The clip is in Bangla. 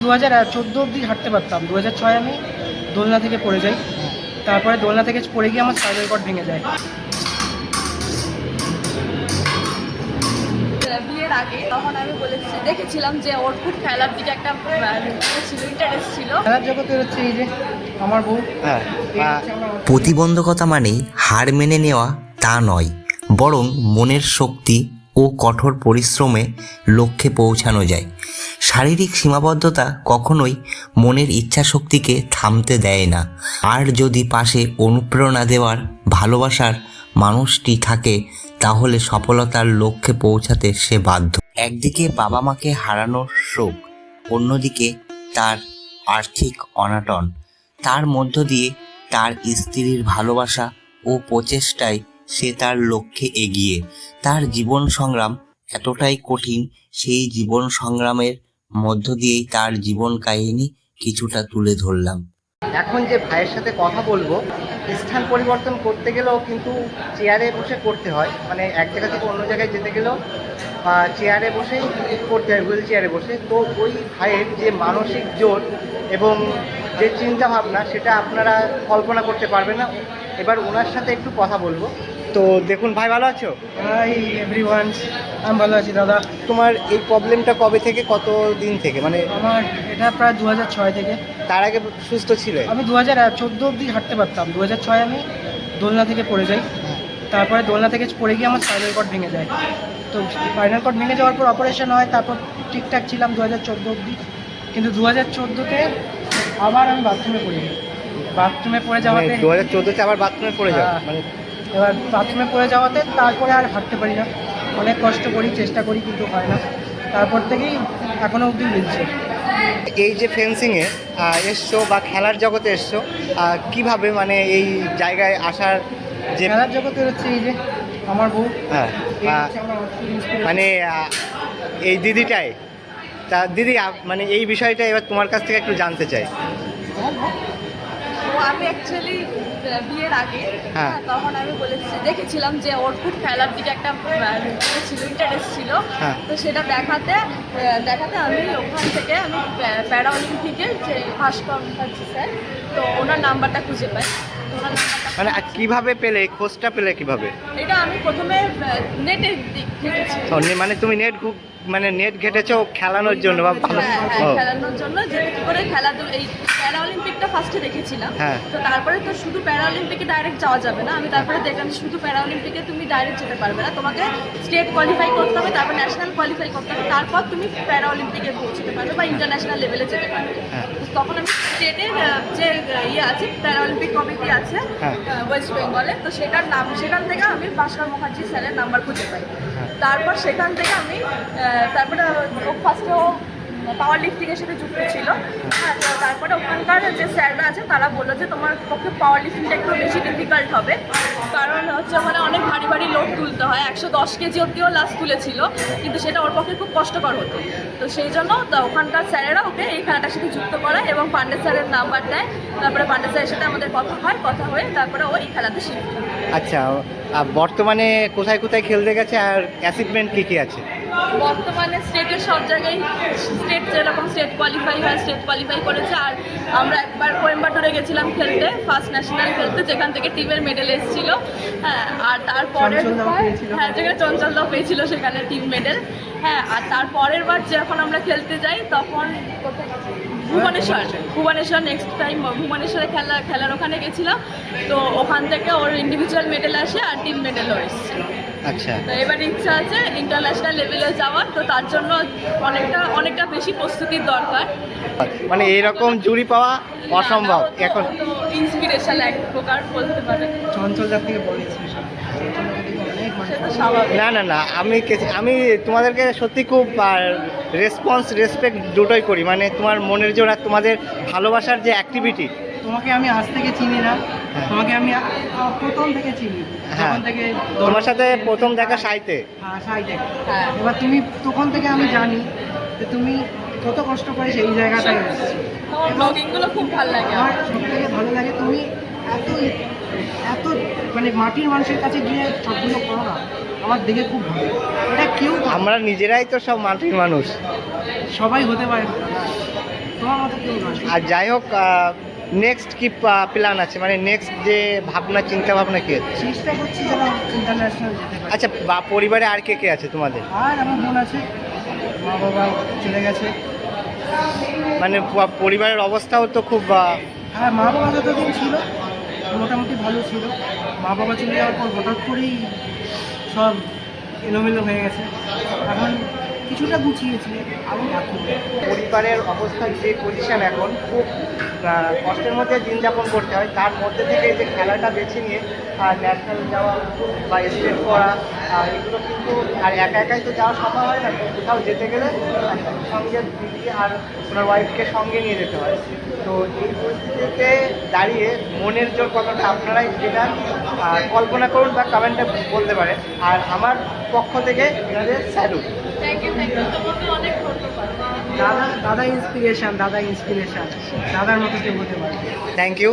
2014 অবধি হাঁটতে পারতাম। 2006 আমি দোলনা থেকে পড়ে যাই। তারপরে দোলনা থেকে পড়ে গিয়ে আমার স্পাইনাল কর্ড ভেঙে যায়। বিয়ের আগে তখন আমি দেখেছিলাম যে ওর খুব খেলার দিকে একটা ইন্টারেস্ট ছিল। খেলার জগতে হচ্ছে এই যে আমার বউ। প্রতিবন্ধকতা মানেই হার মেনে নেওয়া তা নয়, বরং মনের শক্তি ও কঠোর পরিশ্রমে লক্ষ্যে পৌঁছানো যায়। শারীরিক সীমাবদ্ধতা কখনোই মনের ইচ্ছাশক্তিকে থামতে দেয় না। আর যদি পাশে অনুপ্রেরণা দেওয়ার ভালোবাসার মানুষটি থাকে, তাহলে সফলতার লক্ষ্যে পৌঁছাতে সে বাধ্য। একদিকে বাবা মাকে হারানোর শোক, অন্যদিকে তার আর্থিক অনটন, তার মধ্য দিয়ে তার স্ত্রীর ভালোবাসা ও প্রচেষ্টায় সে তার লক্ষ্যে এগিয়ে। তার জীবন সংগ্রাম এতটাই কঠিন, সেই জীবন সংগ্রামের মধ্য দিয়েই তার জীবন কাহিনী কিছুটা তুলে ধরলাম। এখন যে ভাইয়ের সাথে কথা বলবো, স্থান পরিবর্তন করতে গেলেও কিন্তু চেয়ারে বসে করতে হয়, মানে এক জায়গা থেকে অন্য জায়গায় যেতে গেলেও চেয়ারে বসেই করতে হয়, হুইল চেয়ারে বসে। তো ওই ভাইয়ের যে মানসিক জোর এবং যে চিন্তা ভাবনা, সেটা আপনারা কল্পনা করতে পারবেন না। এবার ওনার সাথে একটু কথা বলবো। তো দেখুন ভাই, ভালো আছো? হাই এভরিওয়ান, আমি ভালো আছি দাদা। তোমার এই প্রবলেমটা কবে থেকে, কত দিন থেকে? মানে আমার এটা প্রায় 2006 থেকে। তার আগে সুস্থ ছিলে? আমি 2014 অবধি হাঁটতে পারতাম। 2006 আমি দোলনা থেকে পড়ে যাই। তারপরে দোলনা থেকে পড়ে গিয়ে আমার স্পাইনাল কর্ড ভেঙে যায়। তো স্পাইনাল কর্ড ভেঙে যাওয়ার পর অপারেশন হয়। তারপর ঠিকঠাক ছিলাম 2014 অবধি। কিন্তু 2014-তে আবার আমি বাথরুমে পড়ে যাই। বাথরুমে পড়ে যাওয়াতে 2014-তে আবার বাথরুমে পড়ে যাও? মানে এবার বাথরুমে পড়ে যাওয়াতে তারপরে আর হাঁটতে পারি না। অনেক কষ্ট করি, চেষ্টা করি, কিন্তু হয় না। তারপর থেকেই এখনও অবধি মিলছে। এই যে ফেন্সিংয়ে এসছো বা খেলার জগতে এসছো, কিভাবে মানে এই জায়গায় আসার যে খেলার জগতে হচ্ছে এই যে আমার বউ। হ্যাঁ, এই হচ্ছে আমার inspiration। মানে এই দিদিটাই তা দিদি, মানে এই বিষয়টা এবার তোমার কাছ থেকে একটু জানতে চাই। তো আমি অ্যাকচুয়ালি বিয়ের আগে হ্যাঁ। তখন আমি দেখেছিলাম যে ওর খুব খেলার দিকে একটা ইন্টারেস্ট ছিল। হ্যাঁ। তো সেটা দেখাতে আমি ওখান থেকে আমি প্যারা অলিম্পিকের যে ভাস্কর মুখার্জি স্যার, তো ওনার নাম্বারটা খুঁজে পাই। তো ওনার নাম্বারটা মানে কিভাবে পেলে, খোঁজটা পেলে কিভাবে? এটা আমি প্রথমে নেটে দেখেছি। মানে তুমি মানে নেট ঘেটেছো খেলানোর জন্য বা ভালো? হ্যাঁ, খেলানোর জন্য যে কি করে খেলাধুলা, এই প্যারা অলিম্পিকটা ফার্স্টে দেখেছিলাম। হ্যাঁ। তো তারপরে তো শুধু প্যারা অলিম্পিকে ডাইরেক্ট যাওয়া যাবে না। আমি তারপরে দেখলাম শুধু প্যারা অলিম্পিকে তুমি ডাইরেক্ট যেতে পারবে না, তোমাকে স্টেট কোয়ালিফাই করতে হবে, তারপর ন্যাশনাল কোয়ালিফাই করতে হবে, তারপর তুমি প্যারা অলিম্পিকে পৌঁছতে পারবে বা ইন্টারন্যাশনাল লেভেলে যেতে পারবে। হ্যাঁ। তখন আমি স্টেটের যে আছে প্যারা অলিম্পিক কমিটি আছে হ্যাঁ। ওয়েস্ট বেঙ্গলে, তো সেখান থেকে আমি ভাস্কর মুখার্জি স্যারের নাম্বার খুঁজে পাই। তারপর সেখান থেকে আমি তারপরে ফার্স্টে পাওয়ার লিফটিংয়ের সাথে যুক্ত ছিল। হ্যাঁ, তো তারপরে ওখানকার যে স্যাররা আছে তারা বললো যে তোমার পক্ষে পাওয়ার লিফটিংটা একটু বেশি ডিফিকাল্ট হবে, কারণ হচ্ছে ওখানে অনেক ভারী ভারী লোড তুলতে হয়। 110 কেজি অব্দিও লাস্ট তুলেছিল, কিন্তু সেটা ওর পক্ষে খুব কষ্টকর হতো। তো সেই জন্য ওখানকার স্যারেরা ওকে এই খেলাটার সাথে যুক্ত করায় এবং পান্ডে স্যারের নাম্বার দেয়। তারপরে পান্ডে স্যারের সাথে আমাদের কথা হয়ে তারপরে ও এই খেলাতে শিখত। আচ্ছা, বর্তমানে কোথায় কোথায় খেলতে গেছে আর অ্যাচিভমেন্ট কী আছে? বর্তমানে স্টেটের সব জায়গায় স্টেট যেরকম স্টেট কোয়ালিফাই হয় স্টেট কোয়ালিফাই করেছে। আর আমরা একবার কোয়েম্বাটোরে গেছিলাম খেলতে, ফার্স্ট ন্যাশনাল খেলতে, যেখান থেকে টিমের মেডেল এসেছিল। হ্যাঁ, আর তারপরে হ্যাঁ, যেখানে চঞ্চলদাও পেয়েছিল সেখানে টিম মেডেল। হ্যাঁ, আর তারপরের বার যখন আমরা খেলতে যাই তখন ভুবনেশ্বর নেক্সট টাইম ভুবনেশ্বরে খেলার ওখানে গেছিলাম। তো ওখান থেকে ওর ইন্ডিভিজুয়াল মেডেল আসে আর টিম মেডেলও এসছে। আচ্ছা, তো এবার ইচ্ছা আছে ইন্টারন্যাশনাল লেভেলে যাওয়ার, তো তার জন্য অনেকটা বেশি প্রস্তুতির দরকার। মানে এইরকম জুরি পাওয়া অসম্ভব এখন। ইন্সপিরেশন এক প্রকার বলতে পারে। চঞ্চলদার থেকে বড় inspiration। সেটা স্বাভাবিক। না, আমি তোমাদেরকে সত্যি খুব রেসপেক্ট দুটোই করি। মানে তোমার মনের জোর আর তোমাদের ভালোবাসার যে অ্যাক্টিভিটি। তোমাকে আমি আজ থেকে চিনি না, তোমাকে আমি প্রথম থেকে চিনি। হ্যাঁ, তখন থেকে তোমার সাথে প্রথম দেখা সাইতে। হ্যাঁ। এবার তুমি তখন থেকে আমি জানি যে তুমি কত কষ্ট করে সেই জায়গাটায় এসেছো। আমার ব্লগিংগুলো খুব ভালো লাগে। আমার সব থেকে ভালো লাগে তুমি এত মানে মাটির মানুষের কাছে গিয়ে সবগুলো করো না, আমার দেখে খুব ভালো। এটা কেউ আমরা নিজেরাই তো সব মাটির মানুষ। সবাই হতে পারে না। মতো কেউ নয়। আর যাই হোক, নেক্সট কি প্ল্যান আছে, মানে নেক্সট যে ভাবনা চিন্তা ভাবনা কি আছে? চেষ্টা করছি যেন ইন্টারন্যাশনাল যেতে পারি। আচ্ছা, পরিবারে আর কে কে আছে তোমাদের? আর আমার বোন আছে, মা বাবা চলে গেছে। মানে পরিবারের অবস্থাও তো খুব হ্যাঁ, মা বাবা যতদিন ছিল মোটামুটি ভালো ছিল। মা বাবা চলে যাওয়ার পর হঠাৎ করেই সব এলোমেলো হয়ে গেছে। এখন কিছুটা গুছিয়েছি, আরও বাকি। পরিবারের অবস্থার যে পজিশন এখন, খুব কষ্টের মধ্যে দিন যাপন করতে হয়। তার মধ্যে থেকে এই যে খেলাটা বেছে নিয়ে ন্যাশনাল যাওয়া বা স্টেট করা, এগুলো কিন্তু আর একা একাই তো যাওয়া সম্ভব হয় না। কোথাও যেতে গেলে সঙ্গে দিদি আর ওনার ওয়াইফকে সঙ্গে নিয়ে যেতে হয়। তো এই পরিস্থিতিতে দাঁড়িয়ে মনের জোর কতটা আপনারাই যেটা কল্পনা করুন বা কমেন্টে বলতে পারেন। আর আমার পক্ষ থেকে এনাদের স্যালুট। থ্যাংক ইউ, তোমাকে অনেক ধন্যবাদ। দাদা ইন্সপিরেশন, দাদার মতো কেউ হতে পারে। Thank you.